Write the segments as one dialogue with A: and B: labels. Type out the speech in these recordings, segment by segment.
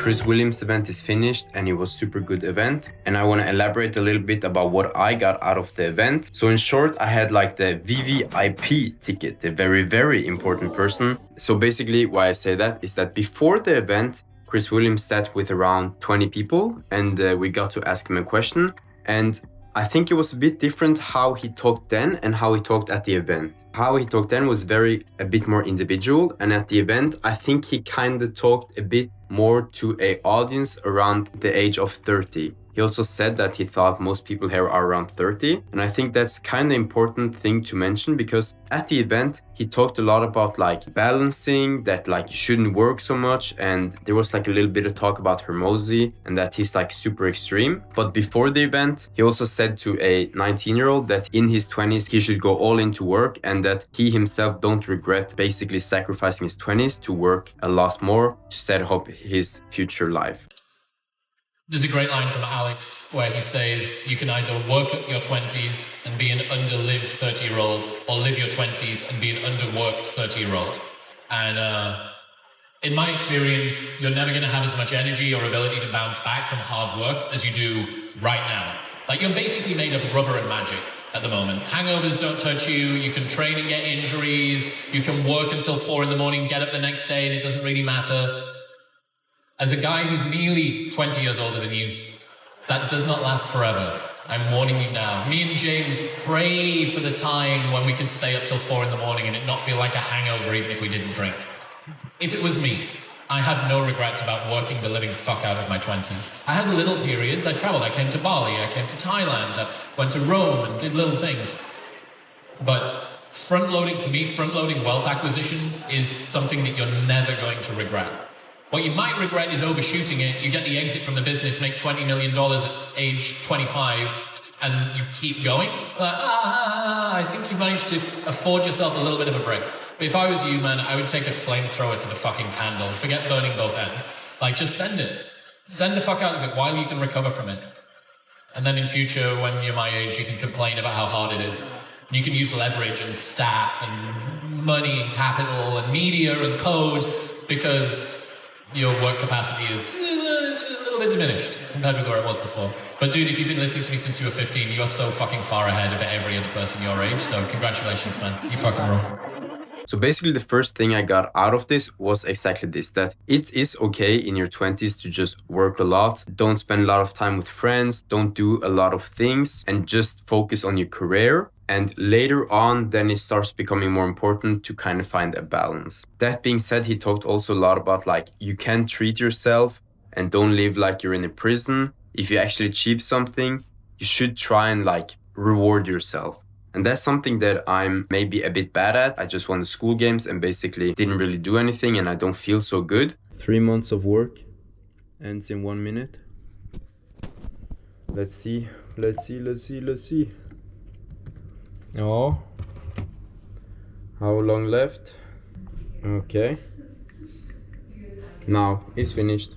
A: Chris Williams event is finished and it was super good event. And I want to elaborate a little bit about what I got out of the event. So in short, I had like the VVIP ticket, the very, very important person. So basically why I say that is that before the event, Chris Williams sat with around 20 people and we got to ask him a question. And I think it was a bit different how he talked then and how he talked at the event. How he talked then was a bit more individual, and at the event, I think he kind of talked a bit more to an audience around the age of 30. He also said that he thought most people here are around 30, and I think that's kind of important thing to mention because at the event, he talked a lot about like balancing, that like you shouldn't work so much, and there was like a little bit of talk about Hormozi and that he's like super extreme. But before the event, he also said to a 19-year-old that in his 20s, he should go all into work and that he himself don't regret basically sacrificing his 20s to work a lot more to set up his future life.
B: There's a great line from Alex where he says, you can either work at your 20s and be an underlived 30-year-old or live your 20s and be an underworked 30-year-old. And in my experience, you're never going to have as much energy or ability to bounce back from hard work as you do right now. Like you're basically made of rubber and magic at the moment. Hangovers don't touch you, you can train and get injuries, you can work until 4 a.m, get up the next day and it doesn't really matter. As a guy who's nearly 20 years older than you, that does not last forever. I'm warning you now. Me and James pray for the time when we can stay up till 4 a.m. and it not feel like a hangover even if we didn't drink. If it was me, I have no regrets about working the living fuck out of my 20s. I had little periods. I traveled. I came to Bali. I came to Thailand. I went to Rome and did little things. But front-loading, for me, front-loading wealth acquisition is something that you're never going to regret. What you might regret is overshooting it. You get the exit from the business, make $20 million at age 25, and you keep going. Like, I think you managed to afford yourself a little bit of a break. But if I was you, man, I would take a flamethrower to the fucking candle. Forget burning both ends. Like, just send it. Send the fuck out of it while you can recover from it. And then in future, when you're my age, you can complain about how hard it is. You can use leverage and staff and money and capital and media and code because your work capacity is a little bit diminished compared with where it was before. But dude, if you've been listening to me since you were 15, you're so fucking far ahead of every other person your age. So congratulations, man. You fucking rule.
A: So basically the first thing I got out of this was exactly this, that it is okay in your 20s to just work a lot. Don't spend a lot of time with friends. Don't do a lot of things and just focus on your career. And later on, then it starts becoming more important to kind of find a balance. That being said, he talked also a lot about like, you can treat yourself and don't live like you're in a prison. If you actually achieve something, you should try and like reward yourself. And that's something that I'm maybe a bit bad at. I just won the school games and basically didn't really do anything and I don't feel so good. 3 months of work ends in 1 minute. Let's see. Oh, how long left? Okay. Now it's finished.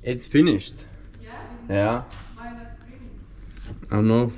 A: It's finished. Yeah.
C: Why not screaming?
A: I don't know.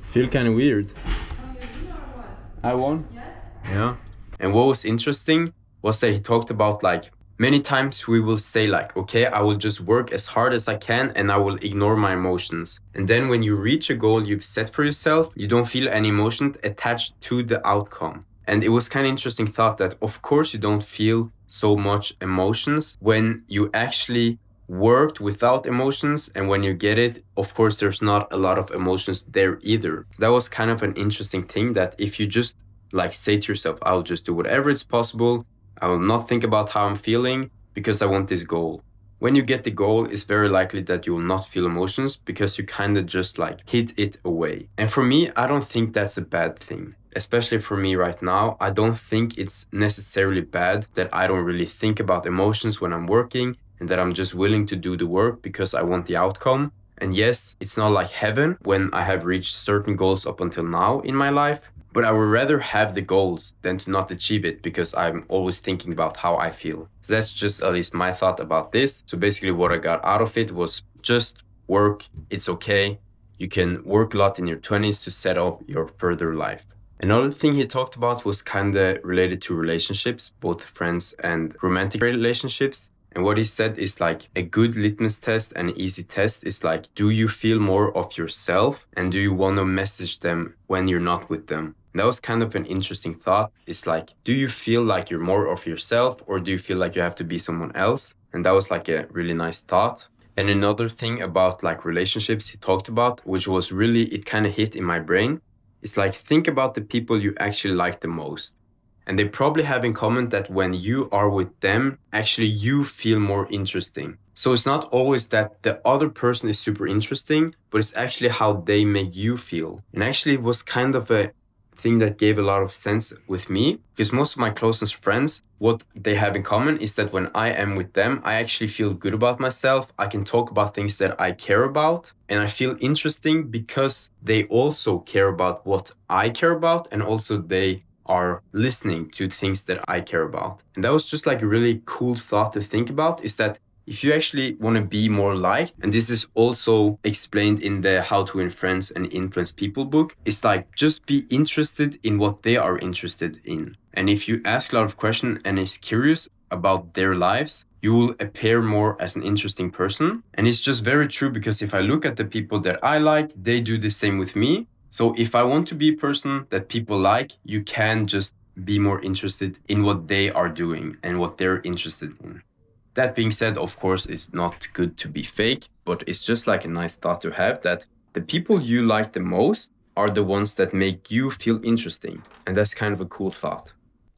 A: Feel kind of weird.
C: Oh, you win or what?
A: I won.
C: Yes?
A: Yeah. And what was interesting was that he talked about like many times we will say like, okay, I will just work as hard as I can and I will ignore my emotions. And then when you reach a goal you've set for yourself, you don't feel any emotion attached to the outcome. And it was kind of interesting thought that of course you don't feel so much emotions when you actually worked without emotions, and when you get it, of course there's not a lot of emotions there either. So that was kind of an interesting thing, that if you just like say to yourself, I'll just do whatever is possible, I will not think about how I'm feeling because I want this goal. When you get the goal, it's very likely that you will not feel emotions because you kind of just like hid it away. And for me, I don't think that's a bad thing. Especially for me right now, I don't think it's necessarily bad that I don't really think about emotions when I'm working and that I'm just willing to do the work because I want the outcome. And yes, it's not like heaven when I have reached certain goals up until now in my life, but I would rather have the goals than to not achieve it because I'm always thinking about how I feel. So that's just at least my thought about this. So basically what I got out of it was just work. It's okay. You can work a lot in your 20s to set up your further life. Another thing he talked about was kind of related to relationships, both friends and romantic relationships. And what he said is like a good litmus test and an easy test is like, do you feel more of yourself and do you want to message them when you're not with them? And that was kind of an interesting thought. It's like, do you feel like you're more of yourself or do you feel like you have to be someone else? And that was like a really nice thought. And another thing about like relationships he talked about, which was really, it kind of hit in my brain, is like, think about the people you actually like the most. And they probably have in common that when you are with them, actually you feel more interesting. So it's not always that the other person is super interesting, but it's actually how they make you feel. And actually it was kind of a thing that gave a lot of sense with me, because most of my closest friends, what they have in common is that when I am with them, I actually feel good about myself. I can talk about things that I care about and I feel interesting because they also care about what I care about, and also they are listening to things that I care about. And that was just like a really cool thought to think about, is that if you actually want to be more liked, and this is also explained in the How to Win Friends and Influence People book, it's like just be interested in what they are interested in. And if you ask a lot of questions and is curious about their lives, you will appear more as an interesting person. And it's just very true, because if I look at the people that I like, they do the same with me. So if I want to be a person that people like, you can just be more interested in what they are doing and what they're interested in. That being said, of course, it's not good to be fake, but it's just like a nice thought to have, that the people you like the most are the ones that make you feel interesting. And that's kind of a cool thought.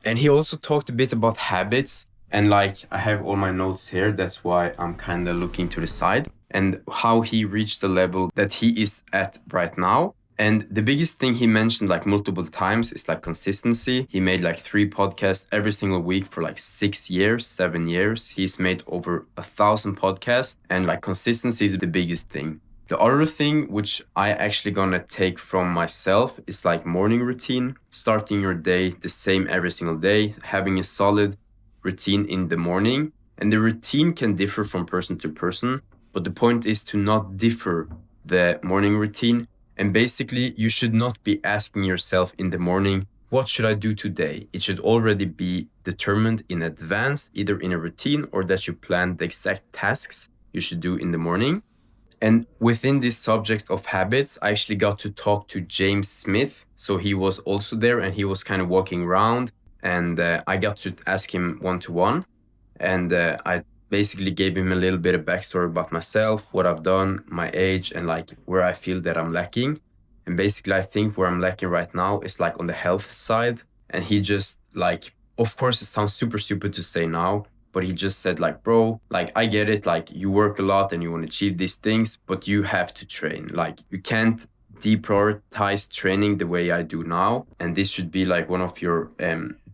A: And he also talked a bit about habits. And like, I have all my notes here. That's why I'm kind of looking to the side, and how he reached the level that he is at right now. And the biggest thing he mentioned like multiple times is like consistency. He made like 3 podcasts every single week for like 6 years, 7 years. He's made over 1,000 podcasts, and like consistency is the biggest thing. The other thing which I actually gonna take from myself is like morning routine, starting your day the same every single day, having a solid routine in the morning. And the routine can differ from person to person, but the point is to not differ the morning routine. And basically, you should not be asking yourself in the morning, what should I do today? It should already be determined in advance, either in a routine or that you plan the exact tasks you should do in the morning. And within this subject of habits, I actually got to talk to James Smith. So he was also there and he was kind of walking around, and I got to ask him one-to-one. And I basically gave him a little bit of backstory about myself, what I've done, my age, and like where I feel that I'm lacking. And basically, I think where I'm lacking right now is like on the health side. And he just like, of course, it sounds super stupid to say now, but he just said like, bro, like I get it. Like you work a lot and you want to achieve these things, but you have to train. Like you can't deprioritize training the way I do now. And this should be like one of your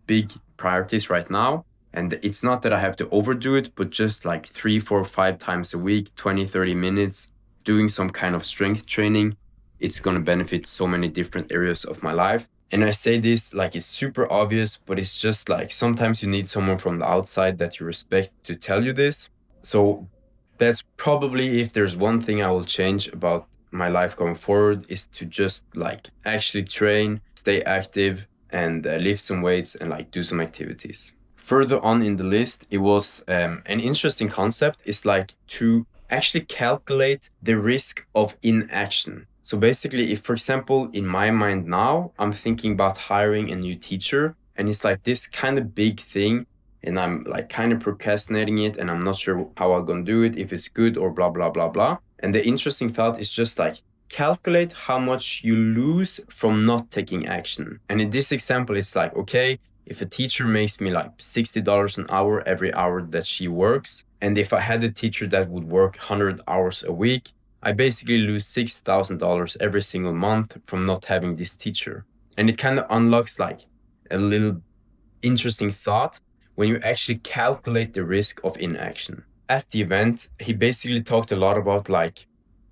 A: big priorities right now. And it's not that I have to overdo it, but just like 3, 4, 5 times a week, 20, 30 minutes, doing some kind of strength training, it's going to benefit so many different areas of my life. And I say this like it's super obvious, but it's just like sometimes you need someone from the outside that you respect to tell you this. So that's probably, if there's one thing I will change about my life going forward, is to just like actually train, stay active, and lift some weights and like do some activities. Further on in the list, it was an interesting concept. It's like to actually calculate the risk of inaction. So basically, if, for example, in my mind now, I'm thinking about hiring a new teacher, and it's like this kind of big thing, and I'm like kind of procrastinating it, and I'm not sure how I'm gonna do it, if it's good or blah, blah, blah, blah. And the interesting thought is just like, calculate how much you lose from not taking action. And in this example, it's like, okay, if a teacher makes me like $60 an hour every hour that she works, and if I had a teacher that would work 100 hours a week, I basically lose $6,000 every single month from not having this teacher. And it kind of unlocks like a little interesting thought when you actually calculate the risk of inaction. At the event, he basically talked a lot about like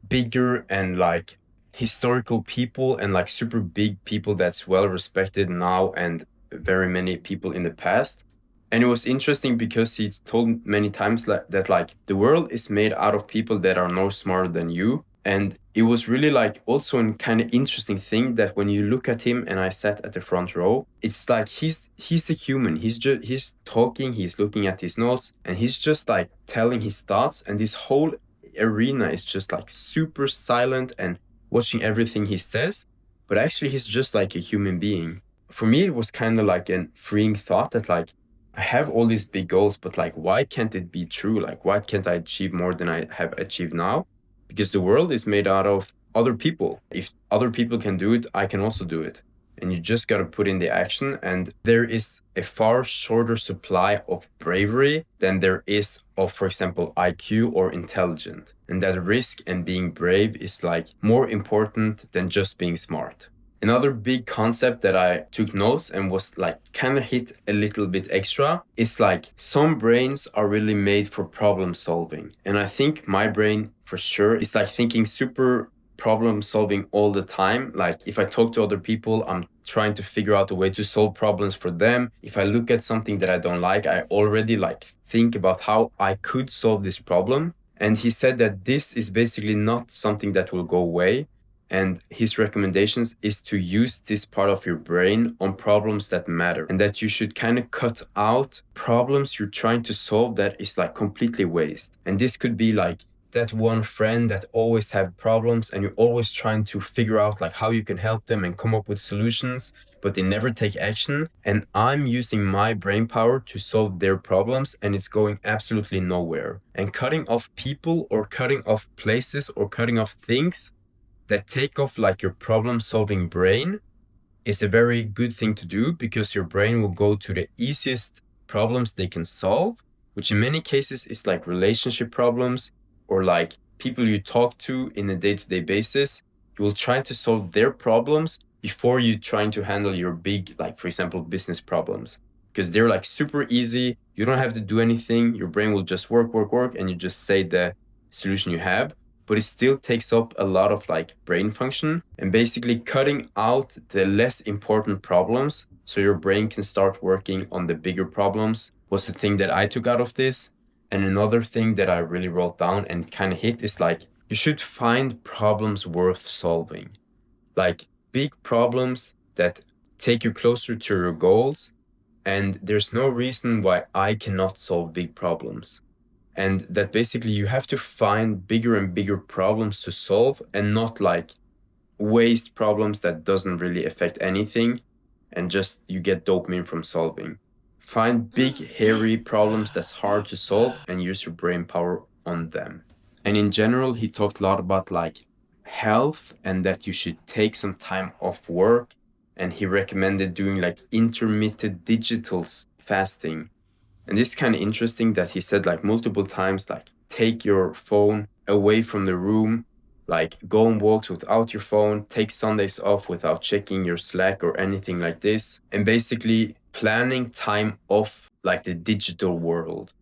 A: bigger and like historical people and like super big people that's well respected now and very many people in the past. And it was interesting because he's told many times that like the world is made out of people that are no smarter than you, And it was really like also a kind of interesting thing that when you look at him, and I sat at the front row, it's like he's a human. He's talking, he's looking at his notes, and he's just like telling his thoughts. And this whole arena is just like super silent and watching everything he says. But actually, he's just like a human being. For me, it was kind of like a freeing thought that like I have all these big goals, but like why can't it be true? Like why can't I achieve more than I have achieved now? Because the world is made out of other people. If other people can do it, I can also do it. And you just got to put in the action. And there is a far shorter supply of bravery than there is of, for example, IQ or intelligence. And that risk and being brave is like more important than just being smart. Another big concept that I took notes and was like kind of hit a little bit extra is like some brains are really made for problem solving. And I think my brain for sure is like thinking super problem solving all the time. Like if I talk to other people, I'm trying to figure out a way to solve problems for them. If I look at something that I don't like, I already like think about how I could solve this problem. And he said that this is basically not something that will go away. And his recommendations is to use this part of your brain on problems that matter, and that you should kind of cut out problems you're trying to solve that is like completely waste. And this could be like that one friend that always have problems and you're always trying to figure out like how you can help them and come up with solutions, but they never take action. And I'm using my brain power to solve their problems and it's going absolutely nowhere. And cutting off people or cutting off places or cutting off things that take off like your problem solving brain is a very good thing to do, because your brain will go to the easiest problems they can solve, which in many cases is like relationship problems or like people you talk to in a day-to-day basis. You will try to solve their problems before you trying to handle your big, like for example, business problems, because they're like super easy. You don't have to do anything. Your brain will just work, and you just say the solution you have. But it still takes up a lot of like brain function, and basically cutting out the less important problems so your brain can start working on the bigger problems was the thing that I took out of this. And another thing that I really wrote down and kind of hit is like, you should find problems worth solving, like big problems that take you closer to your goals. And there's no reason why I cannot solve big problems. And that basically you have to find bigger and bigger problems to solve, and not like waste problems that doesn't really affect anything and just you get dopamine from solving. Find big, hairy problems that's hard to solve and use your brain power on them. And in general, he talked a lot about like health and that you should take some time off work. And he recommended doing like intermittent digital fasting. And this is kind of interesting that he said like multiple times, like take your phone away from the room, like go on walks without your phone, take Sundays off without checking your Slack or anything like this. And basically planning time off like the digital world.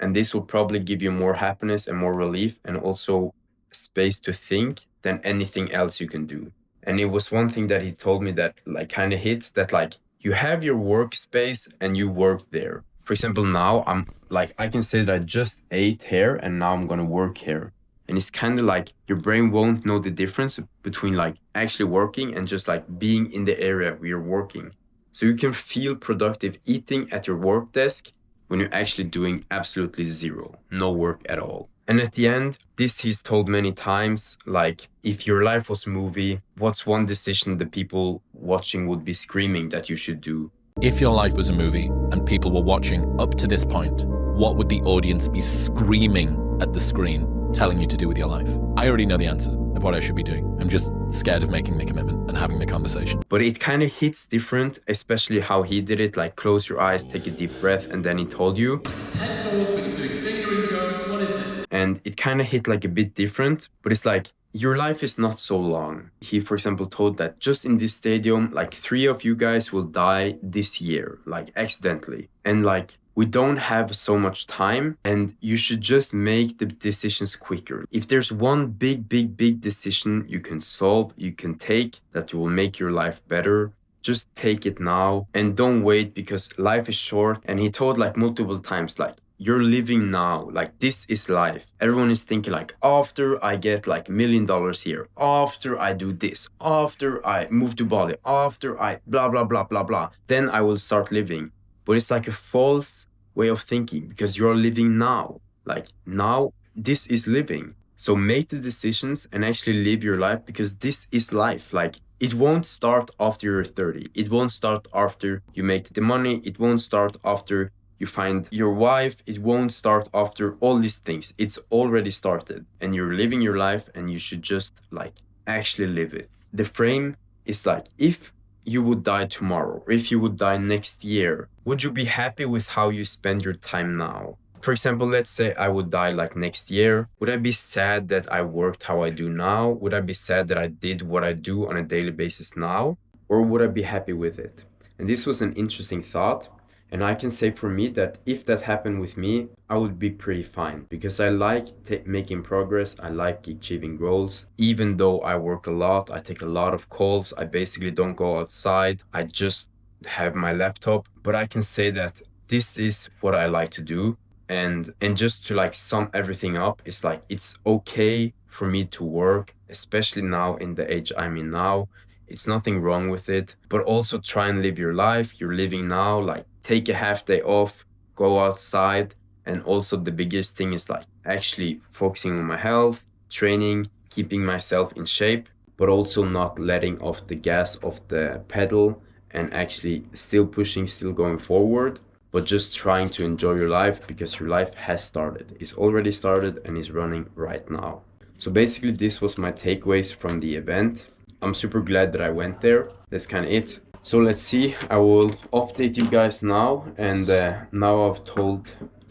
A: And this will probably give you more happiness and more relief and also space to think than anything else you can do. And it was one thing that he told me that like kind of hit, that like you have your workspace and you work there. For example, now I'm like, I can say that I just ate here and now I'm going to work here. And it's kind of like your brain won't know the difference between like actually working and just like being in the area where you're working. So you can feel productive eating at your work desk when you're actually doing absolutely zero, no work at all. And at the end, this he's told many times, like if your life was a movie, what's one decision the people watching would be screaming that you should do?
D: If your life was a movie and people were watching up to this point, what would the audience be screaming at the screen, telling you to do with your life? I already know the answer of what I should be doing. I'm just scared of making the commitment and having the conversation.
A: But it kind of hits different, especially how he did it, like close your eyes, take a deep breath, and then he told you.
B: TED Talk, but he's doing fingering jokes. What is this?
A: And it kind of hit like a bit different, but it's like, your life is not so long. He, for example, told that just in this stadium, like 3 of you guys will die this year, like accidentally. And like, we don't have so much time and you should just make the decisions quicker. If there's one big decision you can solve, you can take that will make your life better, just take it now and don't wait, because life is short. And he told like multiple times, like you're living now. Like, this is life. Everyone is thinking like, after I get like $1 million here, after I do this, after I move to Bali, after I blah, blah, blah, blah, blah, then I will start living. But it's like a false way of thinking, because you're living now. Like, now, this is living. So make the decisions and actually live your life, because this is life. Like, it won't start after you're 30. It won't start after you make the money. It won't start after you find your wife. It won't start after all these things. It's already started, and you're living your life, and you should just like actually live it. The frame is like, if you would die tomorrow, or if you would die next year, would you be happy with how you spend your time now? For example, let's say I would die like next year. Would I be sad that I worked how I do now? Would I be sad that I did what I do on a daily basis now? Or would I be happy with it? And this was an interesting thought. And I can say for me that if that happened with me, I would be pretty fine, because I like making progress. I like achieving goals. Even though I work a lot, I take a lot of calls. I basically don't go outside. I just have my laptop. But I can say that this is what I like to do. And just to like sum everything up, it's like, it's okay for me to work, especially now in the age I'm in now. It's nothing wrong with it, but also try and live your life. You're living now, like take a half day off, go outside. And also the biggest thing is like actually focusing on my health, training, keeping myself in shape, but also not letting off the gas of the pedal, and actually still pushing, still going forward. But just trying to enjoy your life, because your life has started. It's already started and is running right now. So basically this was my takeaways from the event. I'm super glad that I went there. That's kind of it. So let's see, I will update you guys now. And now I've told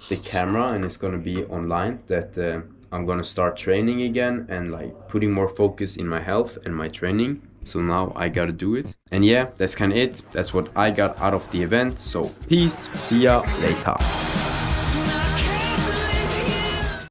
A: the camera, and it's gonna be online, that I'm gonna start training again, and like putting more focus in my health and my training. So now I gotta do it. And yeah, that's kind of it. That's what I got out of the event. So peace, see ya later.